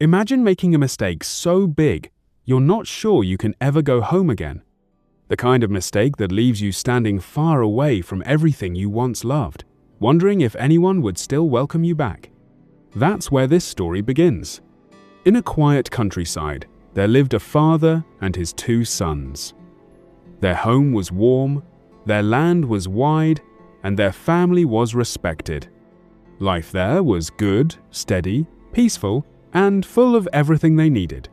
Imagine making a mistake so big you're not sure you can ever go home again. The kind of mistake that leaves you standing far away from everything you once loved, wondering if anyone would still welcome you back. That's where this story begins. In a quiet countryside, there lived a father and his two sons. Their home was warm, their land was wide, and their family was respected. Life there was good, steady, peaceful, and full of everything they needed.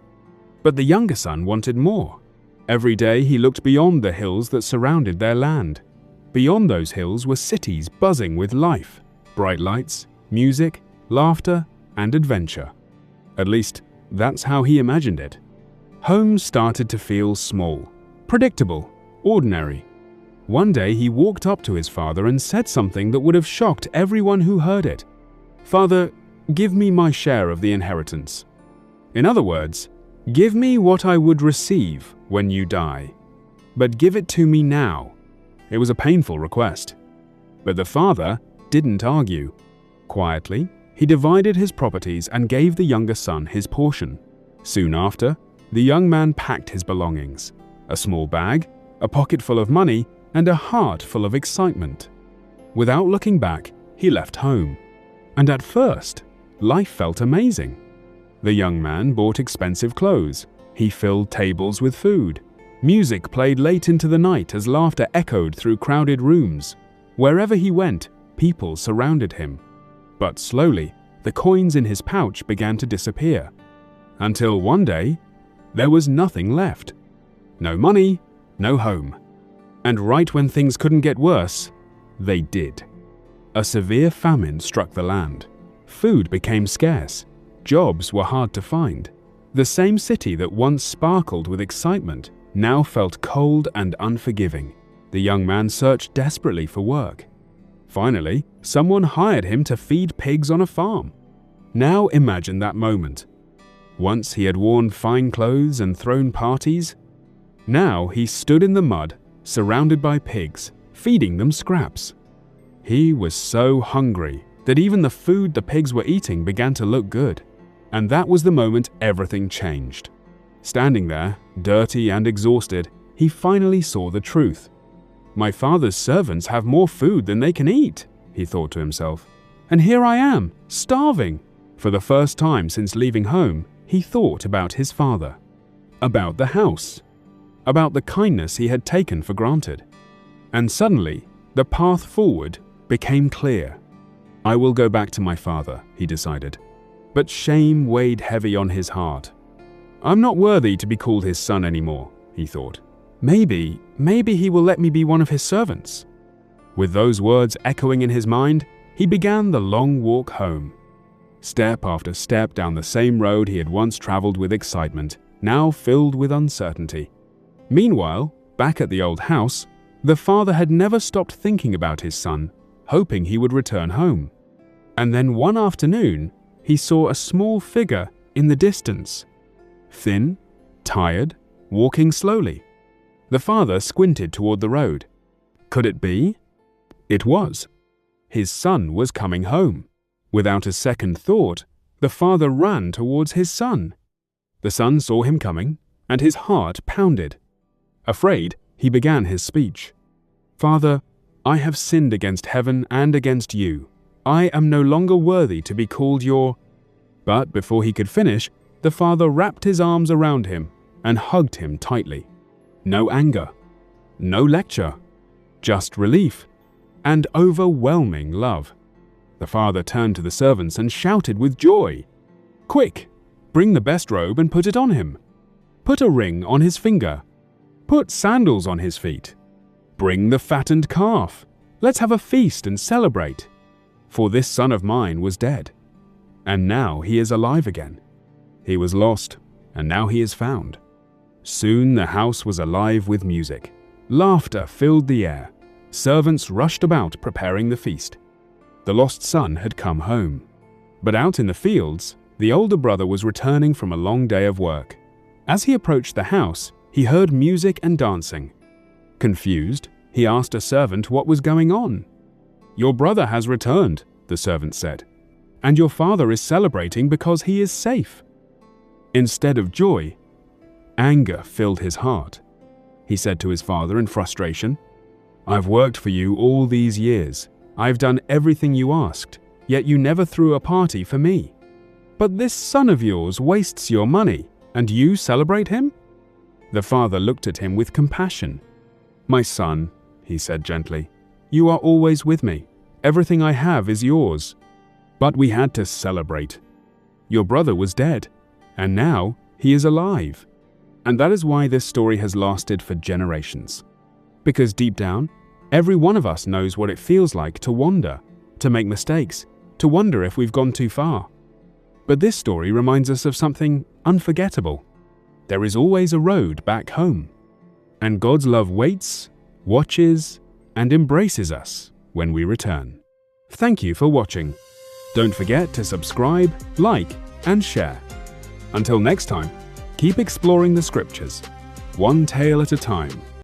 But the younger son wanted more. Every day he looked beyond the hills that surrounded their land. Beyond those hills were cities buzzing with life, bright lights, music, laughter, and adventure. At least, that's how he imagined it. Home started to feel small, predictable, ordinary. One day he walked up to his father and said something that would have shocked everyone who heard it. "Father, give me my share of the inheritance." In other words, give me what I would receive when you die, but give it to me now. It was a painful request. But the father didn't argue. Quietly, he divided his properties and gave the younger son his portion. Soon after, the young man packed his belongings, a small bag, a pocket full of money, and a heart full of excitement. Without looking back, he left home. And at first, life felt amazing. The young man bought expensive clothes. He filled tables with food. Music played late into the night as laughter echoed through crowded rooms. Wherever he went, people surrounded him. But slowly, the coins in his pouch began to disappear. Until one day, there was nothing left. No money, no home. And right when things couldn't get worse, they did. A severe famine struck the land. Food became scarce. Jobs were hard to find. The same city that once sparkled with excitement now felt cold and unforgiving. The young man searched desperately for work. Finally, someone hired him to feed pigs on a farm. Now imagine that moment. Once he had worn fine clothes and thrown parties. Now he stood in the mud, surrounded by pigs, feeding them scraps. He was so hungry that even the food the pigs were eating began to look good. And that was the moment everything changed. Standing there, dirty and exhausted, he finally saw the truth. "My father's servants have more food than they can eat," he thought to himself. "And here I am, starving." For the first time since leaving home, he thought about his father, about the house, about the kindness he had taken for granted. And suddenly, the path forward became clear. "I will go back to my father," he decided. But shame weighed heavy on his heart. "I'm not worthy to be called his son anymore," he thought. Maybe he will let me be one of his servants." With those words echoing in his mind, he began the long walk home. Step after step down the same road he had once traveled with excitement, now filled with uncertainty. Meanwhile, back at the old house, the father had never stopped thinking about his son, hoping he would return home. And then one afternoon, he saw a small figure in the distance. Thin, tired, walking slowly. The father squinted toward the road. Could it be? It was. His son was coming home. Without a second thought, the father ran towards his son. The son saw him coming, and his heart pounded. Afraid, he began his speech. "Father, I have sinned against heaven and against you. I am no longer worthy to be called your—" But before he could finish, the father wrapped his arms around him and hugged him tightly. No anger, no lecture, just relief and overwhelming love. The father turned to the servants and shouted with joy, "Quick, bring the best robe and put it on him. Put a ring on his finger. Put sandals on his feet. Bring the fattened calf. Let's have a feast and celebrate. For this son of mine was dead, and now he is alive again. He was lost, and now he is found." Soon the house was alive with music. Laughter filled the air. Servants rushed about preparing the feast. The lost son had come home. But out in the fields, the older brother was returning from a long day of work. As he approached the house, he heard music and dancing. Confused, he asked a servant what was going on. "Your brother has returned," the servant said, "and your father is celebrating because he is safe." Instead of joy, anger filled his heart. He said to his father in frustration, "I've worked for you all these years. I've done everything you asked, yet you never threw a party for me. But this son of yours wastes your money, and you celebrate him?" The father looked at him with compassion. "My son," he said gently, "you are always with me. Everything I have is yours. But we had to celebrate. Your brother was dead, and now he is alive." And that is why this story has lasted for generations. Because deep down, every one of us knows what it feels like to wander, to make mistakes, to wonder if we've gone too far. But this story reminds us of something unforgettable. There is always a road back home. And God's love waits, watches, and embraces us when we return. Thank you for watching. Don't forget to subscribe, like, and share. Until next time, keep exploring the scriptures, one tale at a time.